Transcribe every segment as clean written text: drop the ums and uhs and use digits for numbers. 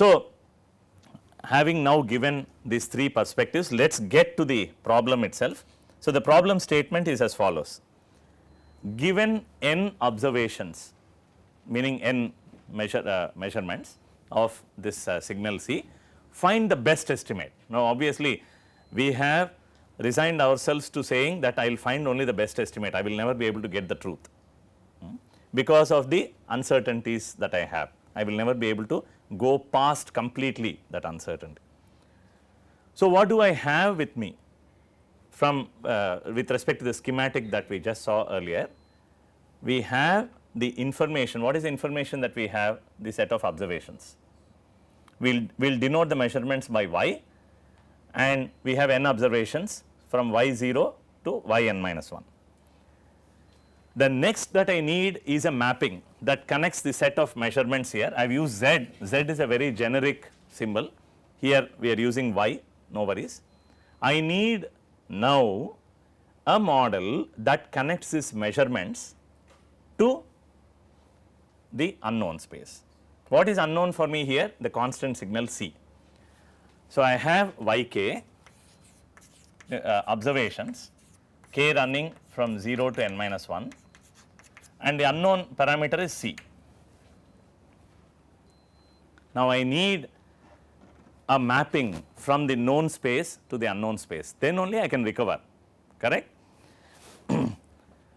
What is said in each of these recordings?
So, having now given these three perspectives, let us get to the problem itself. So, the problem statement is as follows: given n observations, meaning n measurements of this signal C, find the best estimate. Now, obviously, we have resigned ourselves to saying that I will find only the best estimate, I will never be able to get the truth because of the uncertainties that I have. I will never be able to go past completely that uncertainty. So, what do I have with me from with respect to the schematic that we just saw earlier? We have the information. What is the information that we have? The set of observations. We will denote the measurements by y, and we have n observations from y0 to yn minus 1. The next that I need is a mapping that connects the set of measurements here. I have used z, z is a very generic symbol, here we are using y, no worries. I need now a model that connects these measurements to the unknown space. What is unknown for me here? The constant signal C. So, I have yk observations, k running from 0 to n minus 1, and the unknown parameter is C. Now, I need a mapping from the known space to the unknown space, then only I can recover, correct.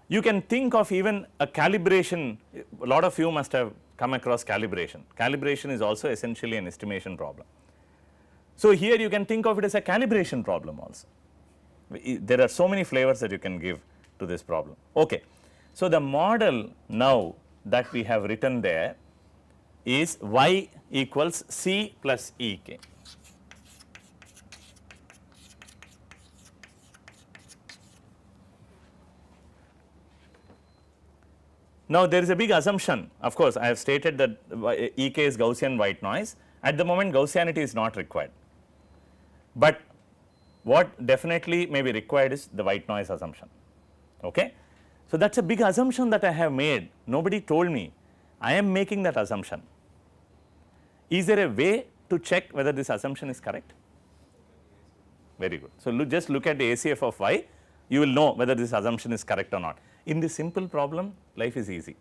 You can think of even a calibration, a lot of you must have come across calibration. Calibration is also essentially an estimation problem. So, here you can think of it as a calibration problem also. There are so many flavors that you can give to this problem. Okay. So, the model now that we have written there is y equals C plus Ek. Now, there is a big assumption, of course, I have stated that Ek is Gaussian white noise. At the moment, Gaussianity is not required, but what definitely may be required is the white noise assumption. Okay. So, that is a big assumption that I have made, nobody told me, I am making that assumption. Is there a way to check whether this assumption is correct? Very good. So, just look at the ACF of y, you will know whether this assumption is correct or not. In this simple problem, life is easy.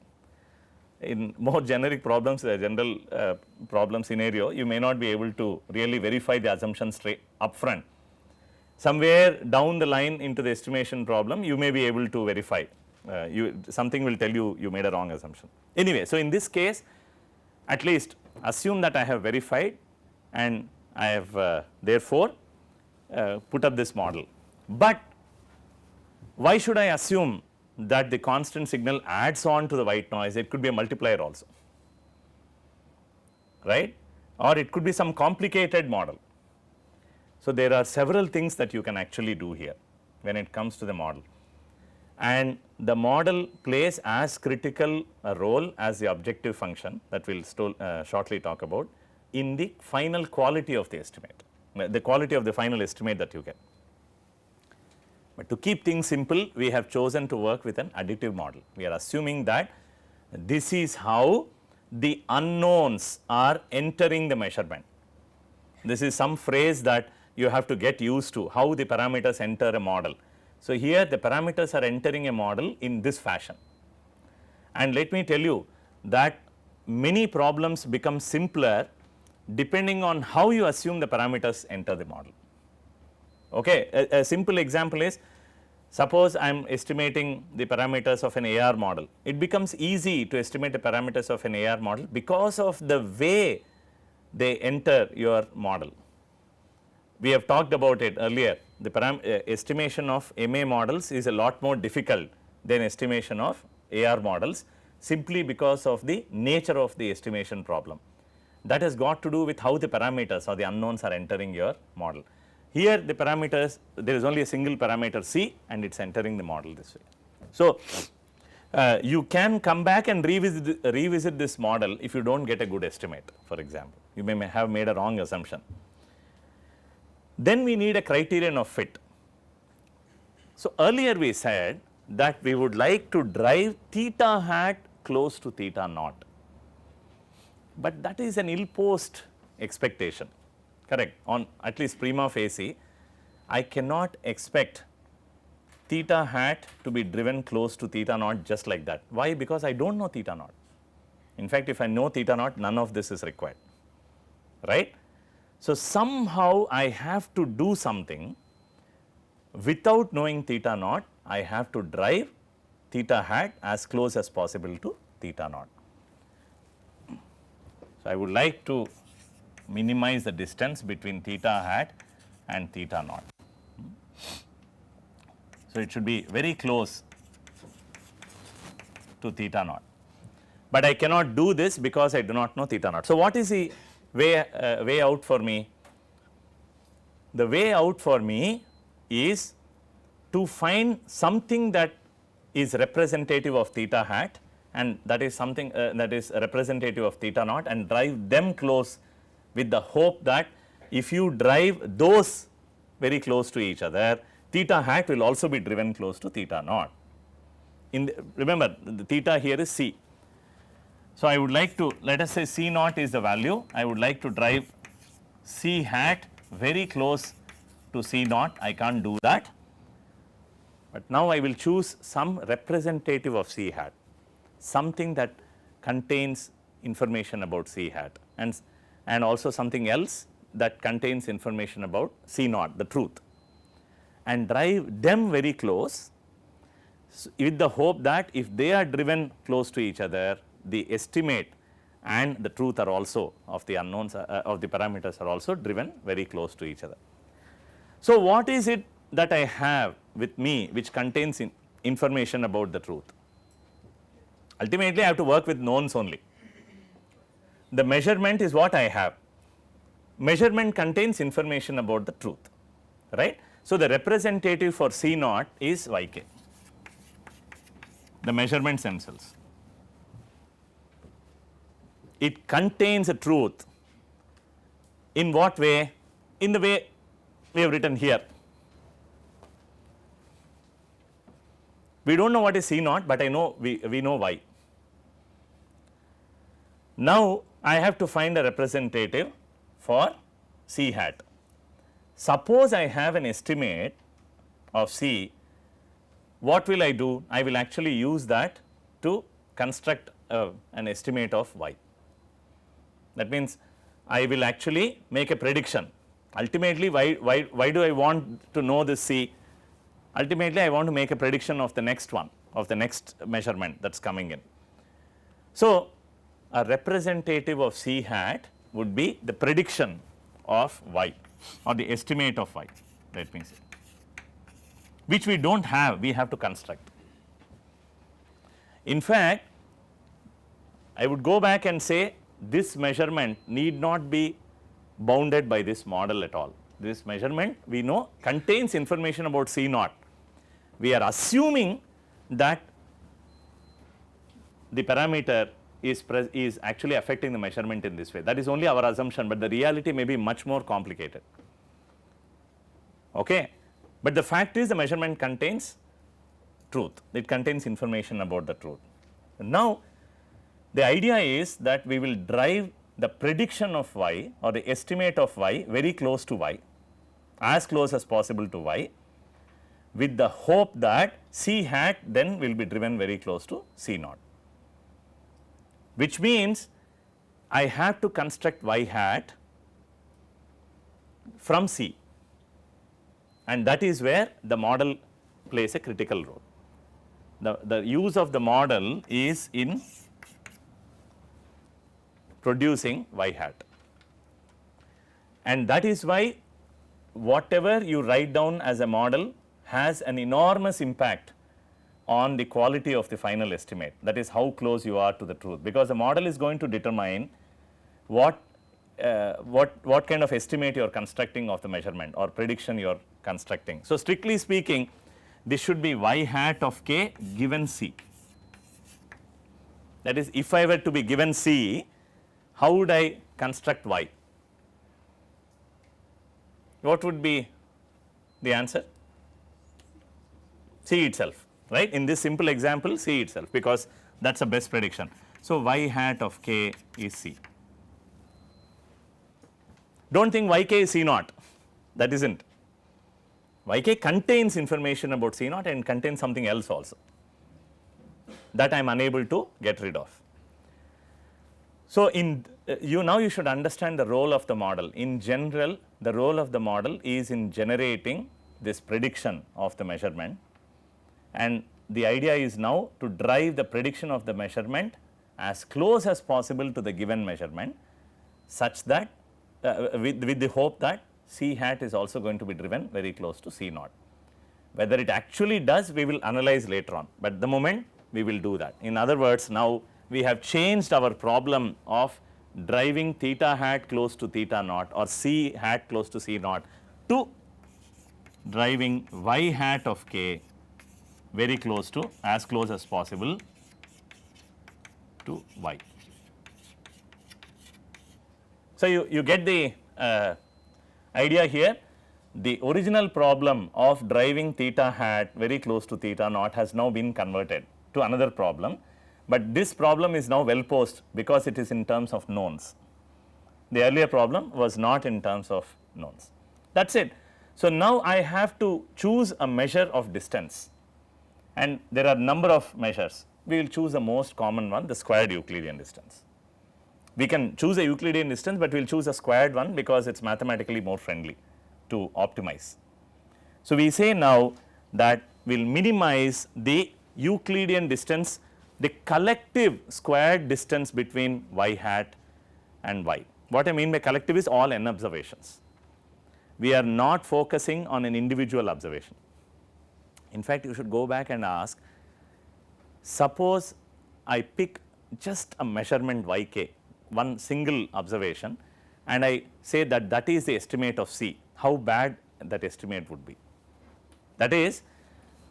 In more generic problems, the general problem scenario, you may not be able to really verify the assumption straight upfront. Somewhere down the line into the estimation problem, you may be able to verify, something will tell you, you made a wrong assumption. Anyway, so in this case, at least assume that I have verified and I have therefore put up this model. But why should I assume that the constant signal adds on to the white noise? It could be a multiplier also, right, or it could be some complicated model. So, there are several things that you can actually do here when it comes to the model, and the model plays as critical a role as the objective function that we will shortly talk about in the final quality of the estimate, the quality of the final estimate that you get. But to keep things simple, we have chosen to work with an additive model. We are assuming that this is how the unknowns are entering the measurement. This is some phrase that you have to get used to, how the parameters enter a model. So, here the parameters are entering a model in this fashion, and let me tell you that many problems become simpler depending on how you assume the parameters enter the model. Okay. A simple example is, suppose I am estimating the parameters of an AR model. It becomes easy to estimate the parameters of an AR model because of the way they enter your model. We have talked about it earlier, the estimation of MA models is a lot more difficult than estimation of AR models, simply because of the nature of the estimation problem. That has got to do with how the parameters or the unknowns are entering your model. Here the parameters, there is only a single parameter C and it is entering the model this way. So, you can come back and revisit this model if you do not get a good estimate, for example. You may have made a wrong assumption. Then we need a criterion of fit. So, earlier we said that we would like to drive theta hat close to theta naught, but that is an ill-posed expectation, correct, on at least prima facie. I cannot expect theta hat to be driven close to theta naught just like that. Why? Because I do not know theta naught. In fact, if I know theta naught, none of this is required, right. So, somehow I have to do something without knowing theta naught. I have to drive theta hat as close as possible to theta naught. So, I would like to minimize the distance between theta hat and theta naught. So, it should be very close to theta naught, but I cannot do this because I do not know theta naught. So, what is the way out for me? The way out for me is to find something that is representative of theta hat, and that is something that is representative of theta naught, and drive them close with the hope that if you drive those very close to each other, theta hat will also be driven close to theta naught. Remember, the theta here is C. So, I would like to, let us say C naught is the value, I would like to drive C hat very close to C naught. I can't do that, but now I will choose some representative of C hat, something that contains information about C hat, and also something else that contains information about C naught, the truth, and drive them very close with the hope that if they are driven close to each other, the estimate and the truth are also of the unknowns of the parameters are also driven very close to each other. So, what is it that I have with me which contains information about the truth? Ultimately, I have to work with knowns only. The measurement is what I have. Measurement contains information about the truth, right. So, the representative for C naught is yk, the measurements themselves. It contains a truth in what way? In the way we have written here. We do not know what is C naught, but I know we know y. Now, I have to find a representative for C hat. Suppose I have an estimate of C, what will I do? I will actually use that to construct an estimate of y. That means, I will actually make a prediction. Ultimately, why do I want to know this C? Ultimately, I want to make a prediction of the next one, of the next measurement that is coming in. So, a representative of C hat would be the prediction of y or the estimate of y, let me say, which we do not have, we have to construct. In fact, I would go back and say this measurement need not be bounded by this model at all. This measurement we know contains information about C naught. We are assuming that the parameter is actually affecting the measurement in this way. That is only our assumption, but the reality may be much more complicated. Okay. But the fact is the measurement contains truth, it contains information about the truth. Now, the idea is that we will drive the prediction of y or the estimate of y very close to y, as close as possible to y, with the hope that C hat then will be driven very close to C naught, which means I have to construct y hat from C, and that is where the model plays a critical role. The use of the model is in producing y hat, and that is why whatever you write down as a model has an enormous impact on the quality of the final estimate, that is how close you are to the truth, because the model is going to determine what kind of estimate you are constructing of the measurement or prediction you are constructing. So, strictly speaking, this should be y hat of k given C. That is, if I were to be given C, how would I construct y? What would be the answer? C itself, right. In this simple example, C itself, because that is a best prediction. So, y hat of k is C. Do not think yk is C naught, that is not. Yk contains information about C naught and contains something else also that I am unable to get rid of. So, in now you should understand the role of the model. In general, the role of the model is in generating this prediction of the measurement, and the idea is now to drive the prediction of the measurement as close as possible to the given measurement, such that with the hope that C hat is also going to be driven very close to C naught. Whether it actually does, we will analyze later on, but the moment we will do that. In other words, now we have changed our problem of driving theta hat close to theta naught or C hat close to C naught to driving y hat of k very close to, as close as possible to y. So, you get the idea here. The original problem of driving theta hat very close to theta naught has now been converted to another problem, but this problem is now well posed because it is in terms of knowns. The earlier problem was not in terms of knowns. That is it. So, now I have to choose a measure of distance, and there are number of measures. We will choose the most common one, the squared Euclidean distance. We can choose a Euclidean distance, but we will choose a squared one because it is mathematically more friendly to optimize. So, we say now that we will minimize the Euclidean distance, the collective squared distance between y hat and y. What I mean by collective is all n observations. We are not focusing on an individual observation. In fact, you should go back and ask, suppose I pick just a measurement yk, one single observation, and I say that that is the estimate of C, how bad that estimate would be. That is,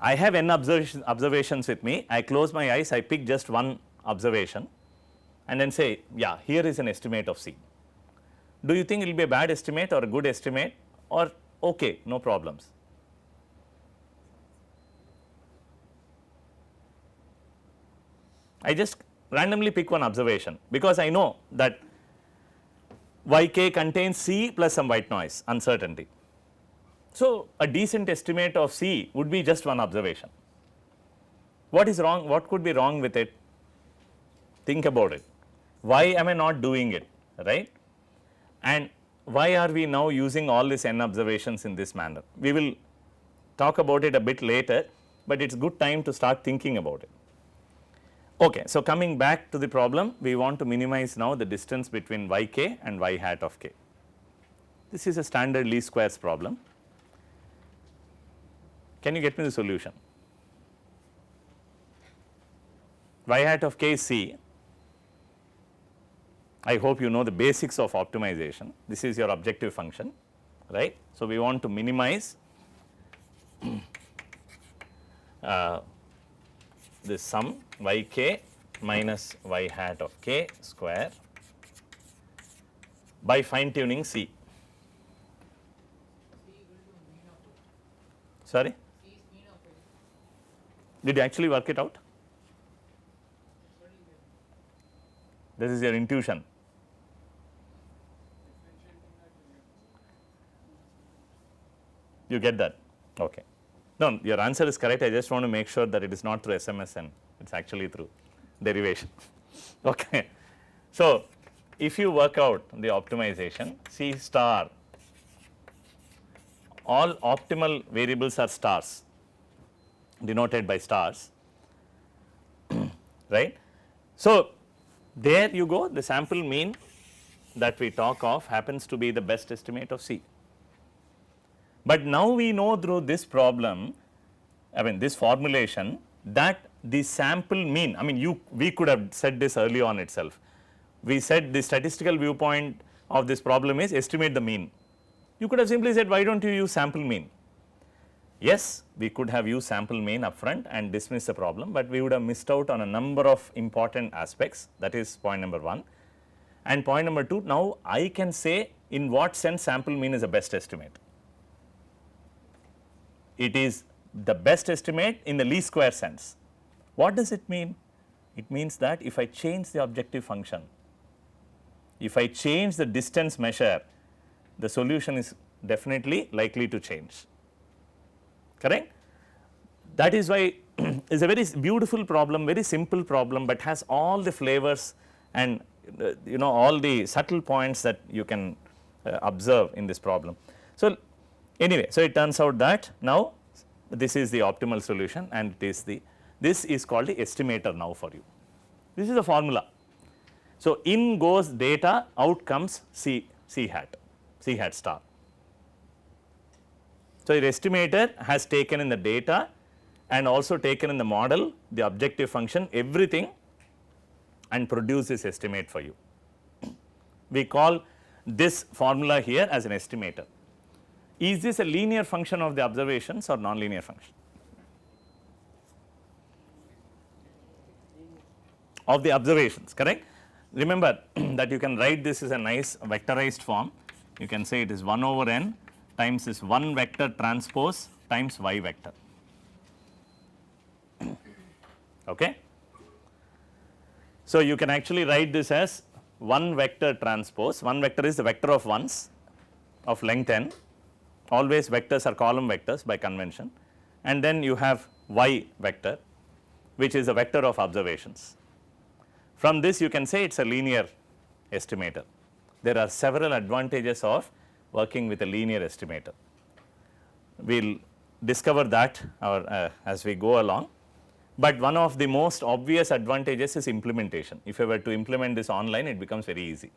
I have n observations with me, I close my eyes, I pick just one observation and then say, yeah, here is an estimate of C. Do you think it will be a bad estimate or a good estimate or okay, no problems? I just randomly pick one observation because I know that yk contains C plus some white noise uncertainty. So, a decent estimate of C would be just one observation. What is wrong? What could be wrong with it? Think about it. Why am I not doing it, right? And why are we now using all these n observations in this manner? We will talk about it a bit later, but it is good time to start thinking about it. Okay, so coming back to the problem, we want to minimize now the distance between yk and y hat of k. This is a standard least squares problem. Can you get me the solution? Y hat of k is C. I hope you know the basics of optimization. This is your objective function, right. So, we want to minimize this sum yk minus y hat of k square by fine tuning C. Sorry? Did you actually work it out? This is your intuition. You get that? Okay. No, your answer is correct. I just want to make sure that it is not through SMS and it is actually through derivation. Okay. So, if you work out the optimization, C star, all optimal variables are stars, denoted by stars, right. So, there you go, the sample mean that we talk of happens to be the best estimate of C. But now we know through this problem, I mean this formulation, that the sample mean, I mean we could have said this early on itself. We said the statistical viewpoint of this problem is estimate the mean. You could have simply said, why do not you use sample mean? Yes, we could have used sample mean upfront and dismiss the problem, but we would have missed out on a number of important aspects. That is point number 1. And point number 2, now I can say in what sense sample mean is the best estimate. It is the best estimate in the least square sense. What does it mean? It means that if I change the objective function, if I change the distance measure the solution is definitely likely to change, correct. That is why it's a very beautiful problem, very simple problem, but has all the flavors and all the subtle points that you can observe in this problem. So, anyway, so it turns out that now this is the optimal solution, and this is called the estimator now for you. This is the formula. So, in goes data, out comes C hat star. So, your estimator has taken in the data and also taken in the model, the objective function, everything, and produce this estimate for you. We call this formula here as an estimator. Is this a linear function of the observations or nonlinear function? Of the observations, correct. Remember that you can write this as a nice vectorized form. You can say it is 1 over n times this 1 vector transpose times y vector. Okay. So, you can actually write this as 1 vector transpose. 1 vector is the vector of ones of length n, always vectors are column vectors by convention, and then you have y vector, which is a vector of observations. From this you can say it is a linear estimator. There are several advantages of working with a linear estimator. We will discover that as we go along, but one of the most obvious advantages is implementation. If you were to implement this online, it becomes very easy,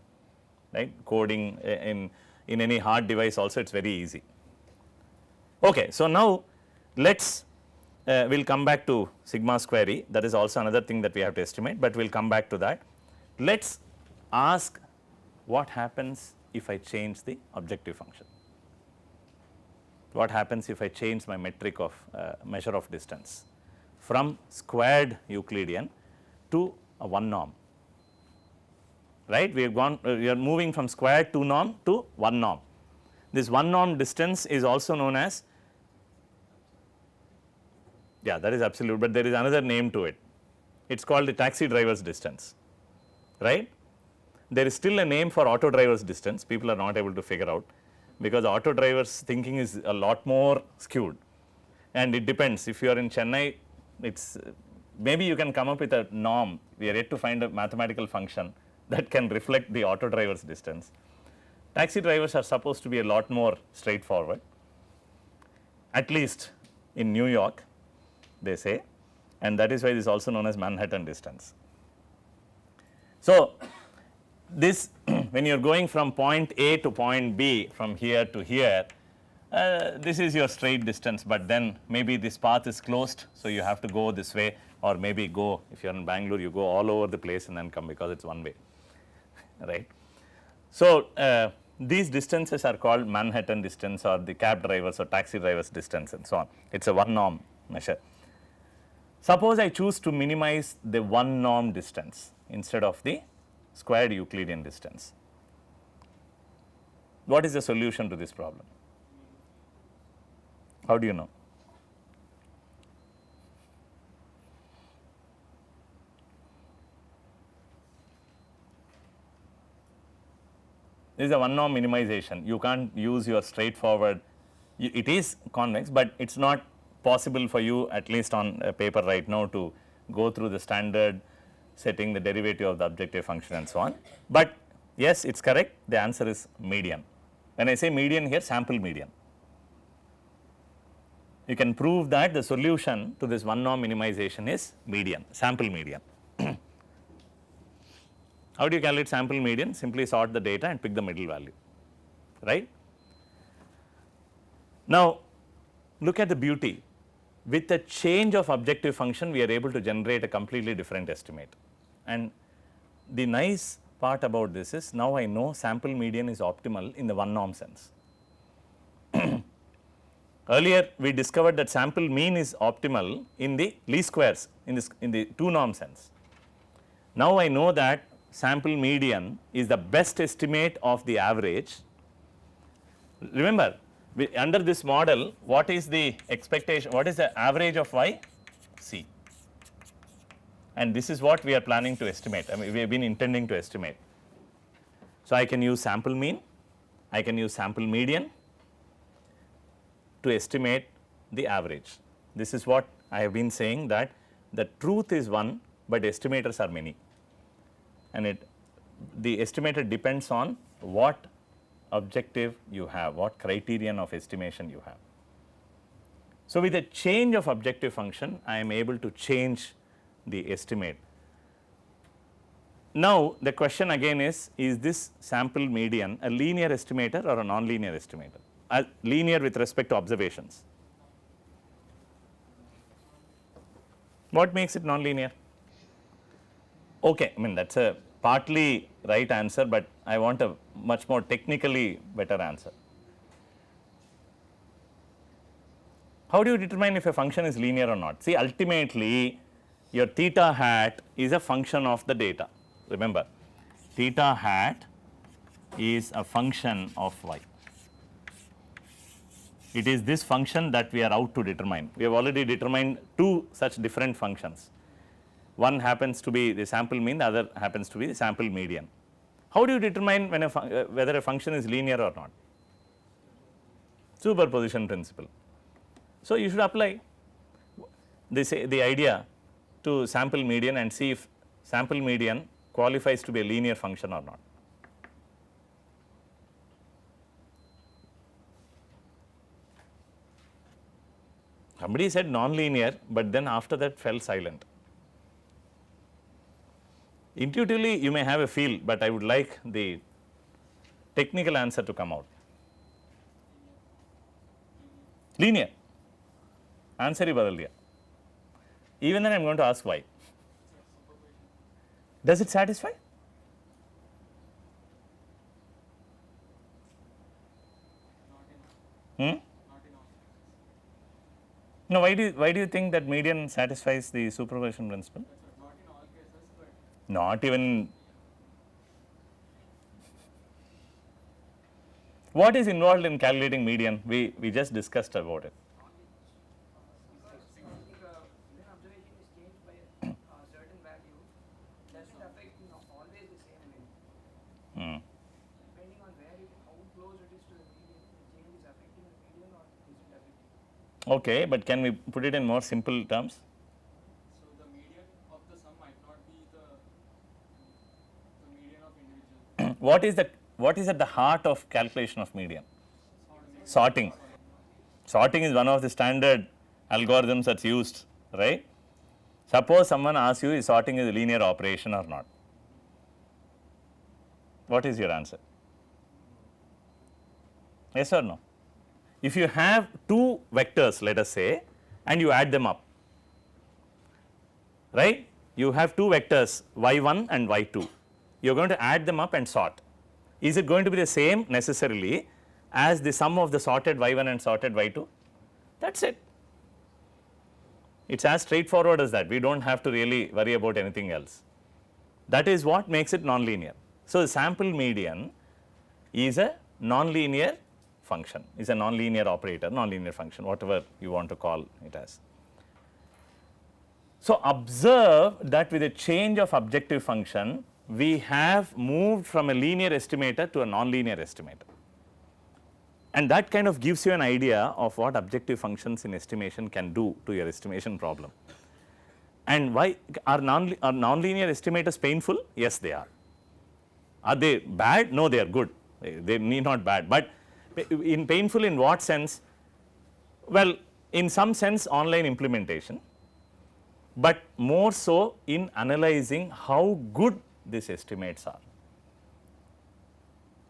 right. Coding in any hard device also, it is very easy. Okay. So, now let us we will come back to sigma square E, that is also another thing that we have to estimate, but we will come back to that. Let us ask what happens if I change the objective function. What happens if I change my metric of measure of distance from squared Euclidean to a 1 norm, right. We are moving from squared 2 norm to 1 norm. This 1 norm distance is also known as, yeah, that is absolute, but there is another name to it. It is called the taxi driver's distance, right. There is still a name for auto driver's distance, people are not able to figure out, because auto driver's thinking is a lot more skewed, and it depends. If you are in Chennai, it's maybe you can come up with a norm. We are yet to find a mathematical function that can reflect the auto driver's distance. Taxi drivers are supposed to be a lot more straightforward, at least in New York, they say, and that is why this is also known as Manhattan distance. So, this when you are going from point A to point B, from here to here, this is your straight distance, but then maybe this path is closed. So, you have to go this way, or maybe go, if you are in Bangalore, you go all over the place and then come, because it is one way, right. So, these distances are called Manhattan distance or the cab drivers or taxi drivers distance and so on. It is a 1 norm measure. Suppose I choose to minimize the 1 norm distance instead of the squared Euclidean distance. What is the solution to this problem? How do you know? This is a 1 norm minimization. You can't use your straightforward, it is convex, but it is not possible for you, at least on paper right now, to go through the standard setting the derivative of the objective function and so on. But yes, it is correct, the answer is median. When I say median here, sample median. You can prove that the solution to this 1 norm minimization is median, sample median. How do you calculate sample median? Simply sort the data and pick the middle value, right. Now, look at the beauty. With the change of objective function, we are able to generate a completely different estimate. And the nice part about this is, now I know sample median is optimal in the 1 norm sense. Earlier we discovered that sample mean is optimal in the least squares, in the 2 norm sense. Now I know that sample median is the best estimate of the average. Remember, under this model, what is the expectation, what is the average of y? C. And this is what we are planning to estimate, I mean we have been intending to estimate. So, I can use sample mean, I can use sample median to estimate the average. This is what I have been saying, that the truth is one, but estimators are many, and the estimator depends on what objective you have, what criterion of estimation you have. So, with a change of objective function, I am able to change the estimate. Now, the question again is this sample median a linear estimator or a non-linear estimator? Linear with respect to observations. What makes it non-linear? Okay, I mean that is a partly right answer, but I want a much more technically better answer. How do you determine if a function is linear or not? See, ultimately your theta hat is a function of the data. Remember, theta hat is a function of y. It is this function that we are out to determine. We have already determined two such different functions. One happens to be the sample mean, the other happens to be the sample median. How do you determine when whether a function is linear or not? Superposition principle. So, you should apply the idea to sample median and see if sample median qualifies to be a linear function or not. Somebody said non-linear, but then after that fell silent. Intuitively you may have a feel, but I would like the technical answer to come out. Linear. Answer ही बदल दिया. Even then I am going to ask why. Does it satisfy? No, why do you think that median satisfies the superposition principle? Not in all cases, but Not even. What is involved in calculating median? We just discussed about it. when observation is changed by a certain value, doesn't affect always the same value. Depending on how close it is to the median, the change is affecting the median or isn't affecting. Okay, but can we put it in more simple terms? So the median of the sum might not be the median of individual. What is at the heart of calculation of median? Sorting. Sorting is one of the standard algorithms that's used, right? Suppose someone asks you, is sorting is a linear operation or not? What is your answer? Yes or no? If you have two vectors, let us say, and you add them up, right? You have two vectors y1 and y2. You are going to add them up and sort. Is it going to be the same necessarily as the sum of the sorted y1 and sorted y2? That is it. It is as straightforward as that. We do not have to really worry about anything else. That is what makes it non-linear. So, the sample median is a non-linear function, is a non-linear operator, non-linear function, whatever you want to call it as. So, observe that with a change of objective function, we have moved from a linear estimator to a non-linear estimator, and that kind of gives you an idea of what objective functions in estimation can do to your estimation problem. And why are non-linear estimators painful? Yes, they are. Are they bad? No, they are good. They need not bad, but in painful in what sense? Well, in some sense online implementation, but more so in analyzing how good these estimates are.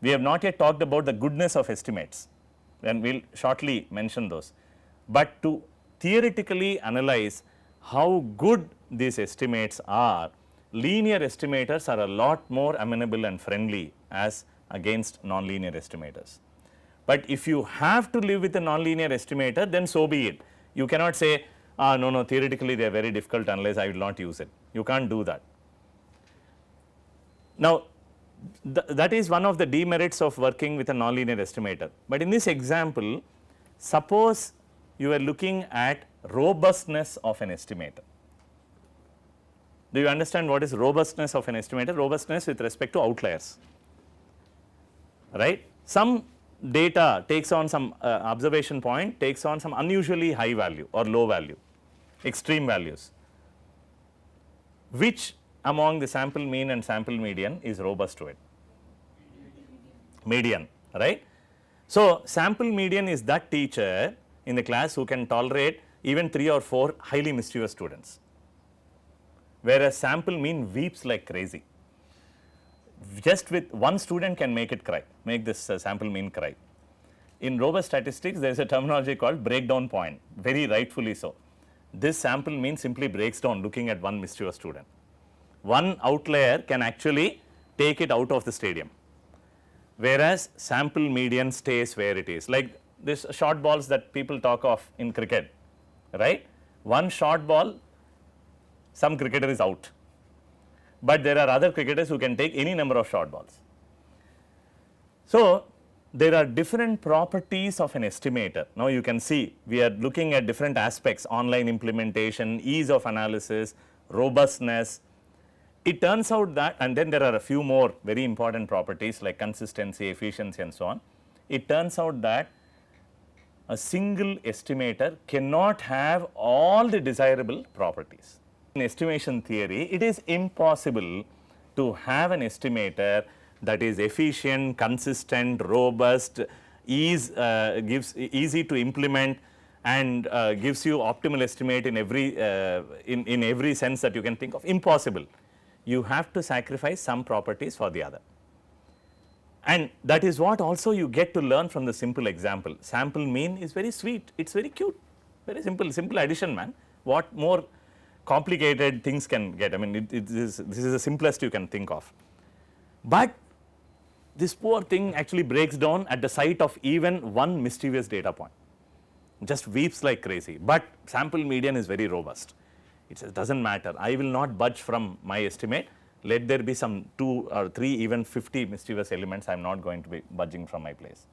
We have not yet talked about the goodness of estimates, and we will shortly mention those, but to theoretically analyze how good these estimates are, linear estimators are a lot more amenable and friendly as against non-linear estimators. But if you have to live with a non-linear estimator, then so be it. You cannot say, no, theoretically they are very difficult to analyze, I will not use it. You can't do that. Now, that is one of the demerits of working with a non-linear estimator. But in this example, suppose you are looking at robustness of an estimator. Do you understand what is robustness of an estimator? Robustness with respect to outliers, right? some data takes on some observation point takes on some unusually high value or low value, extreme values. Which among the sample mean and sample median is robust to it? Median, right? So, sample median is that teacher in the class who can tolerate even 3 or 4 highly mischievous students, whereas sample mean weeps like crazy. Just with one student can make it cry, make this sample mean cry. In robust statistics, there is a terminology called breakdown point, very rightfully so. This sample mean simply breaks down looking at one mischievous student. One outlier can actually take it out of the stadium, whereas sample median stays where it is. Like this short balls that people talk of in cricket, right? One short ball, some cricketer is out, but there are other cricketers who can take any number of short balls. So, there are different properties of an estimator. Now, you can see we are looking at different aspects: online implementation, ease of analysis, robustness. It turns out that, and then there are a few more very important properties like consistency, efficiency and so on. It turns out that a single estimator cannot have all the desirable properties. In estimation theory, it is impossible to have an estimator that is efficient, consistent, robust, gives easy to implement and gives you optimal estimate in every sense that you can think of. Impossible. You have to sacrifice some properties for the other. And that is what also you get to learn from the simple example. Sample mean is very sweet, it is very cute, very simple addition, man. What more complicated things can get? I mean, this is the simplest you can think of. But this poor thing actually breaks down at the sight of even one mischievous data point, just weeps like crazy. But sample median is very robust. It says, does not matter, I will not budge from my estimate, let there be some 2 or 3 even 50 mischievous elements, I am not going to be budging from my place.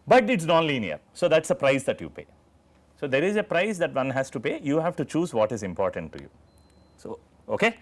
But it is non-linear, so that is a price that you pay. So, there is a price that one has to pay, you have to choose what is important to you. So, okay.